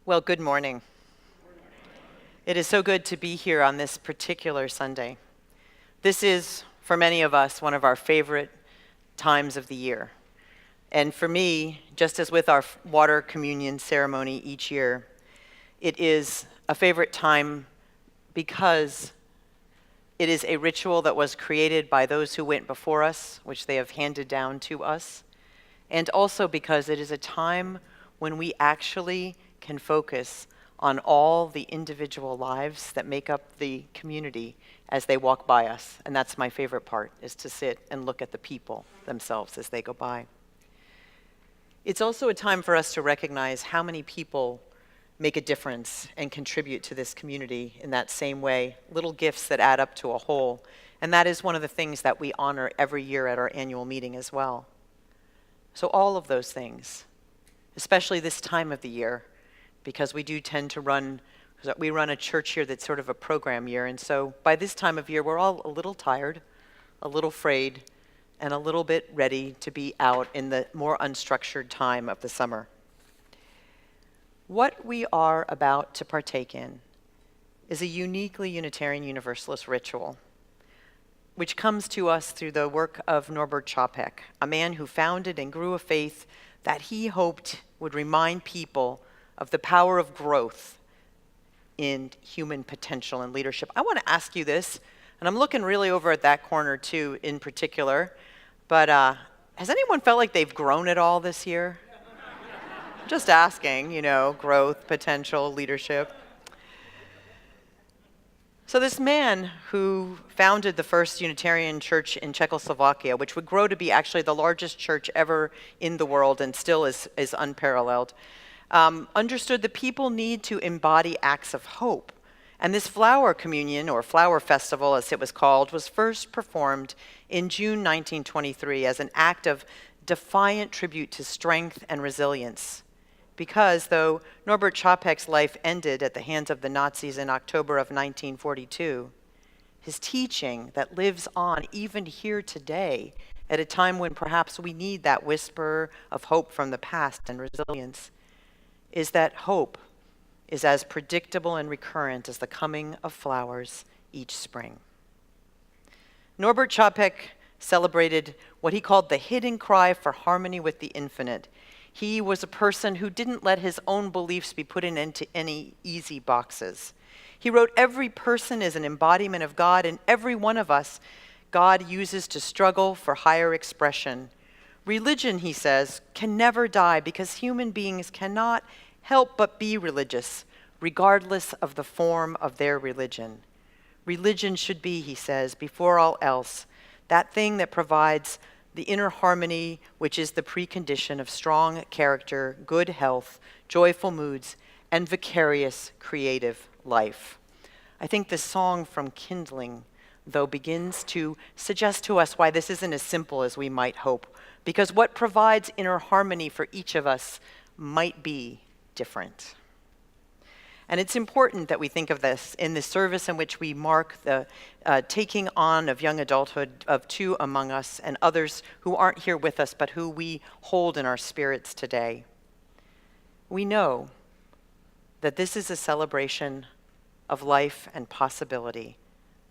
Well, good morning. It is so good to be here on this particular Sunday. This is, for many of us, one of our favorite times of the year. And for me, just as with our water communion ceremony each year, it is a favorite time because it is a ritual that was created by those who went before us, which they have handed down to us, and also because it is a time when we actually can focus on all the individual lives that make up the community as they walk by us. And that's my favorite part, is to sit and look at the people themselves as they go by. It's also a time for us to recognize how many people make a difference and contribute to this community in that same way, little gifts that add up to a whole. And that is one of the things that we honor every year at our annual meeting as well. So all of those things, especially this time of the year, because we do tend to run a church here that's sort of a program year. And so by this time of year, we're all a little tired, a little frayed, and a little bit ready to be out in the more unstructured time of the summer. What we are about to partake in is a uniquely Unitarian Universalist ritual, which comes to us through the work of Norbert Čapek, a man who founded and grew a faith that he hoped would remind people of the power of growth in human potential and leadership. I want to ask you this, and I'm looking really over at that corner too in particular, but has anyone felt like they've grown at all this year? Just asking, growth, potential, leadership. So this man who founded the first Unitarian church in Czechoslovakia, which would grow to be actually the largest church ever in the world and still is unparalleled, understood the people need to embody acts of hope. And this flower communion, or flower festival as it was called, was first performed in June 1923 as an act of defiant tribute to strength and resilience. Because though Norbert Čapek's life ended at the hands of the Nazis in October of 1942, his teaching that lives on even here today at a time when perhaps we need that whisper of hope from the past and resilience is that hope is as predictable and recurrent as the coming of flowers each spring. Norbert Čapek celebrated what he called the hidden cry for harmony with the infinite. He was a person who didn't let his own beliefs be put into any easy boxes. He wrote, every person is an embodiment of God, and every one of us God uses to struggle for higher expression. Religion, he says, can never die because human beings cannot help but be religious, regardless of the form of their religion. Religion should be, he says, before all else, that thing that provides the inner harmony, which is the precondition of strong character, good health, joyful moods, and vicarious creative life. I think this song from Kindling, though, begins to suggest to us why this isn't as simple as we might hope, because what provides inner harmony for each of us might be different. And it's important that we think of this in the service in which we mark the taking on of young adulthood of two among us and others who aren't here with us, but who we hold in our spirits today. We know that this is a celebration of life and possibility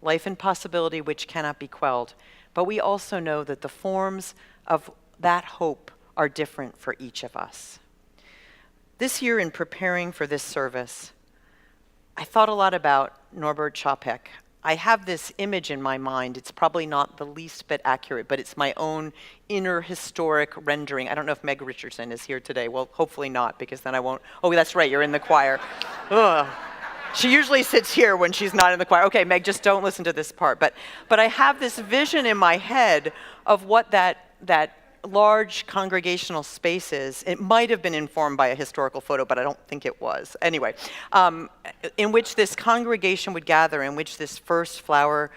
which cannot be quelled. But we also know that the forms of that hope are different for each of us. This year, in preparing for this service, I thought a lot about Norbert Čapek. I have this image in my mind. It's probably not the least bit accurate, but it's my own inner historic rendering. I don't know if Meg Richardson is here today. Well, hopefully not, because then I won't. Oh, that's right, you're in the choir. Ugh. She usually sits here when she's not in the choir. Okay, Meg, just don't listen to this part. But I have this vision in my head of what that large congregational space is. It might have been informed by a historical photo, but I don't think it was. Anyway, in which this congregation would gather, in which this first flower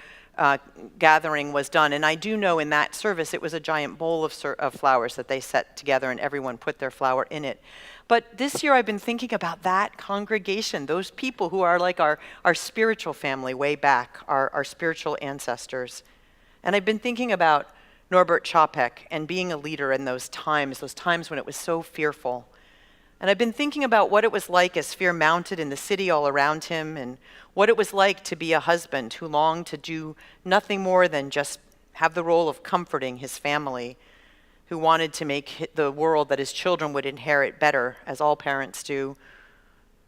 gathering was done. And I do know in that service it was a giant bowl of flowers that they set together and everyone put their flower in it. But this year I've been thinking about that congregation, those people who are like our spiritual family way back, our spiritual ancestors. And I've been thinking about Norbert Čapek and being a leader in those times when it was so fearful. And I've been thinking about what it was like as fear mounted in the city all around him, and what it was like to be a husband who longed to do nothing more than just have the role of comforting his family, who wanted to make the world that his children would inherit better, as all parents do.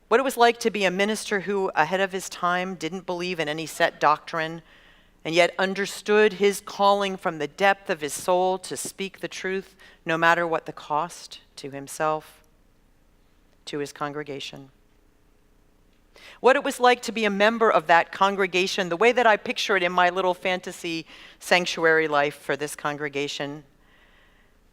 What it was like to be a minister who, ahead of his time, didn't believe in any set doctrine, and yet understood his calling from the depth of his soul to speak the truth, no matter what the cost, to himself, to his congregation. What it was like to be a member of that congregation, the way that I picture it in my little fantasy sanctuary life for this congregation.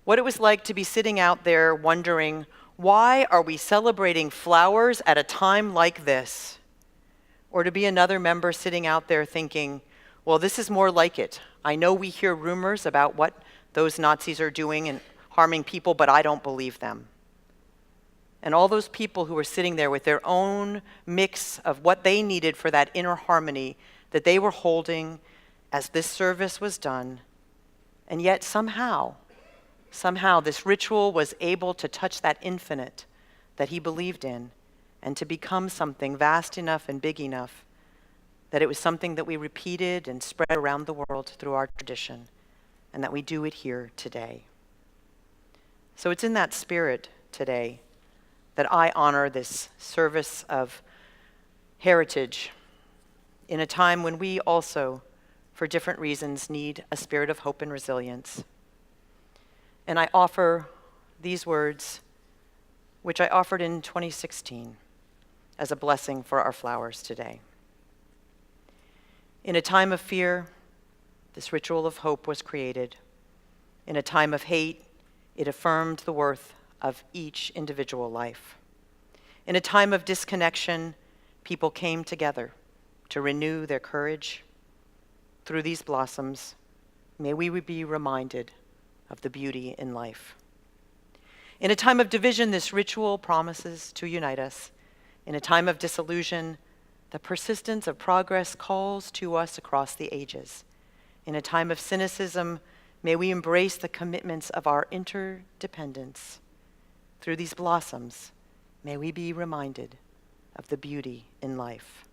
What it was like to be sitting out there wondering, why are we celebrating flowers at a time like this? Or to be another member sitting out there thinking, well, this is more like it. I know we hear rumors about what those Nazis are doing and harming people, but I don't believe them. And all those people who were sitting there with their own mix of what they needed for that inner harmony that they were holding as this service was done. And yet somehow this ritual was able to touch that infinite that he believed in and to become something vast enough and big enough that it was something that we repeated and spread around the world through our tradition, and that we do it here today. So it's in that spirit today that I honor this service of heritage in a time when we also, for different reasons, need a spirit of hope and resilience. And I offer these words, which I offered in 2016, as a blessing for our flowers today. In a time of fear, this ritual of hope was created. In a time of hate, it affirmed the worth of each individual life. In a time of disconnection, people came together to renew their courage. Through these blossoms, may we be reminded of the beauty in life. In a time of division, this ritual promises to unite us. In a time of disillusion, the persistence of progress calls to us across the ages. In a time of cynicism, may we embrace the commitments of our interdependence. Through these blossoms, may we be reminded of the beauty in life.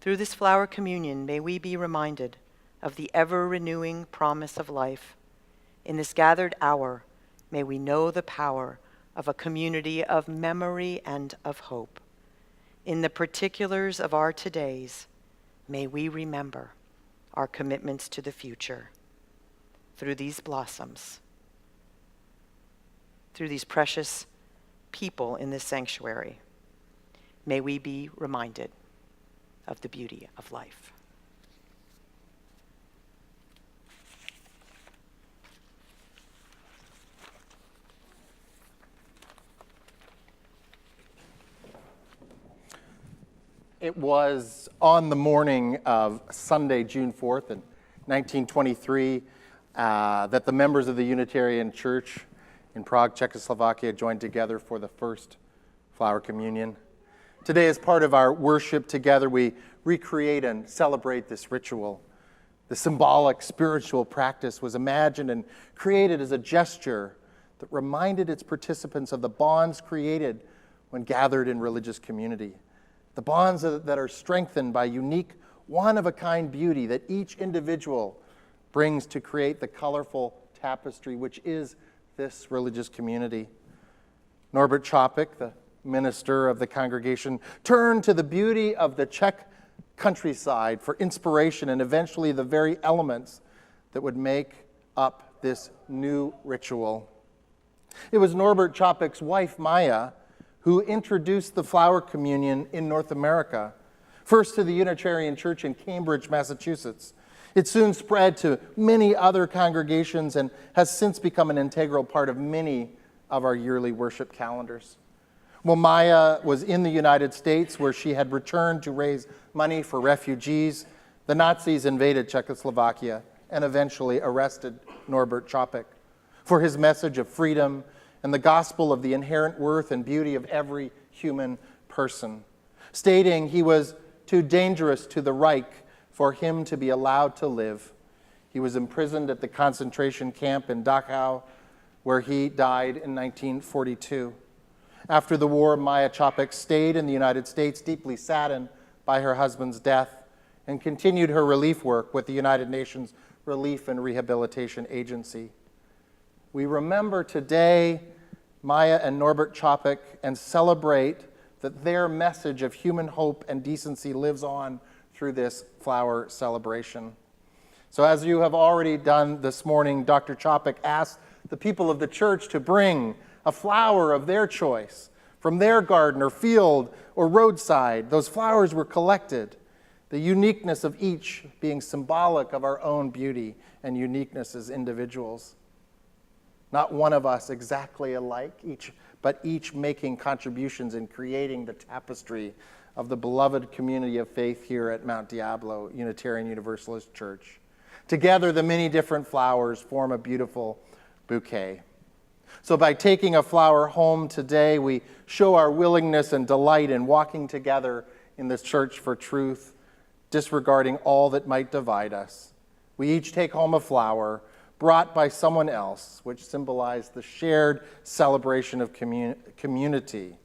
Through this flower communion, may we be reminded of the ever-renewing promise of life. In this gathered hour, may we know the power of a community of memory and of hope. In the particulars of our todays, may we remember our commitments to the future. Through these blossoms, through these precious people in this sanctuary, may we be reminded of the beauty of life. It was on the morning of Sunday, June 4th, in 1923, that the members of the Unitarian Church in Prague, Czechoslovakia, joined together for the first flower communion. Today, as part of our worship together, we recreate and celebrate this ritual. The symbolic spiritual practice was imagined and created as a gesture that reminded its participants of the bonds created when gathered in religious community. The bonds that are strengthened by unique, one-of-a-kind beauty that each individual brings to create the colorful tapestry which is this religious community. Norbert Čapek, the minister of the congregation, turned to the beauty of the Czech countryside for inspiration and eventually the very elements that would make up this new ritual. It was Norbert Čapek's wife, Maya, who introduced the flower communion in North America, first to the Unitarian Church in Cambridge, Massachusetts. It soon spread to many other congregations and has since become an integral part of many of our yearly worship calendars. Well, Maya was in the United States, where she had returned to raise money for refugees. The Nazis invaded Czechoslovakia and eventually arrested Norbert Čapek for his message of freedom and the gospel of the inherent worth and beauty of every human person, stating he was too dangerous to the Reich for him to be allowed to live. He was imprisoned at the concentration camp in Dachau, where he died in 1942. After the war, Maya Chopik stayed in the United States, deeply saddened by her husband's death, and continued her relief work with the United Nations Relief and Rehabilitation Agency. We remember today Maya and Norbert Chopik and celebrate that their message of human hope and decency lives on through this flower celebration. So as you have already done this morning, Dr. Chopik asked the people of the church to bring a flower of their choice from their garden or field or roadside. Those flowers were collected, the uniqueness of each being symbolic of our own beauty and uniqueness as individuals. Not one of us exactly alike, but each making contributions in creating the tapestry of the beloved community of faith here at Mount Diablo Unitarian Universalist Church. Together, the many different flowers form a beautiful bouquet. So by taking a flower home today, we show our willingness and delight in walking together in this church for truth, disregarding all that might divide us. We each take home a flower brought by someone else, which symbolized the shared celebration of community.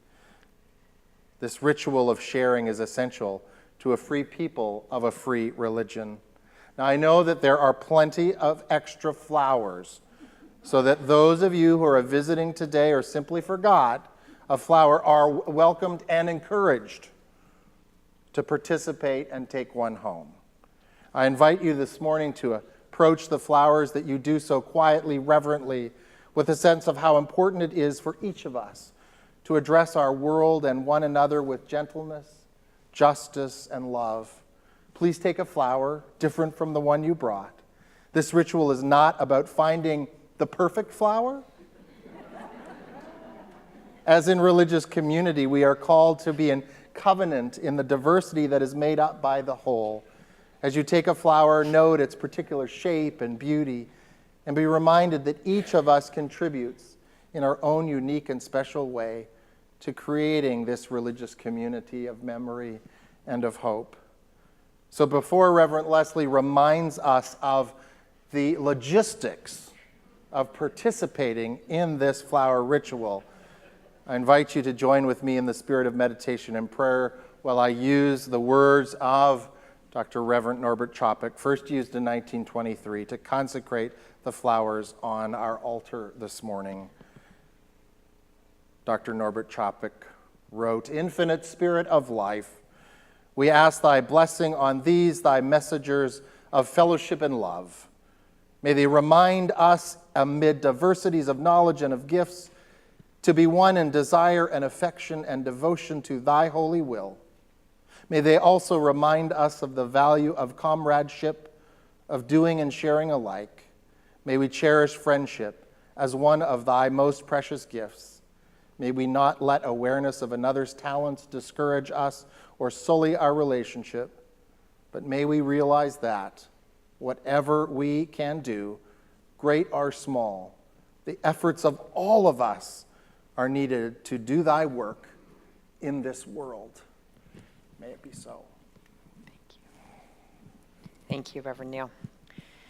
This ritual of sharing is essential to a free people of a free religion. Now, I know that there are plenty of extra flowers, so that those of you who are visiting today or simply forgot a flower are welcomed and encouraged to participate and take one home. I invite you this morning to approach the flowers, that you do so quietly, reverently, with a sense of how important it is for each of us to address our world and one another with gentleness, justice, and love. Please take a flower different from the one you brought. This ritual is not about finding the perfect flower. As in religious community, we are called to be in covenant in the diversity that is made up by the whole. As you take a flower, note its particular shape and beauty, and be reminded that each of us contributes in our own unique and special way to creating this religious community of memory and of hope. So before Reverend Leslie reminds us of the logistics of participating in this flower ritual, I invite you to join with me in the spirit of meditation and prayer while I use the words of Dr. Reverend Norbert Chopik, first used in 1923, to consecrate the flowers on our altar this morning. Dr. Norbert Chopik wrote, "Infinite Spirit of life, we ask thy blessing on these, thy messengers of fellowship and love. May they remind us, amid diversities of knowledge and of gifts, to be one in desire and affection and devotion to thy holy will. May they also remind us of the value of comradeship, of doing and sharing alike. May we cherish friendship as one of thy most precious gifts. May we not let awareness of another's talents discourage us or sully our relationship, but may we realize that whatever we can do, great or small, the efforts of all of us are needed to do thy work in this world. May it be so." Thank you. Thank you, Reverend Neil.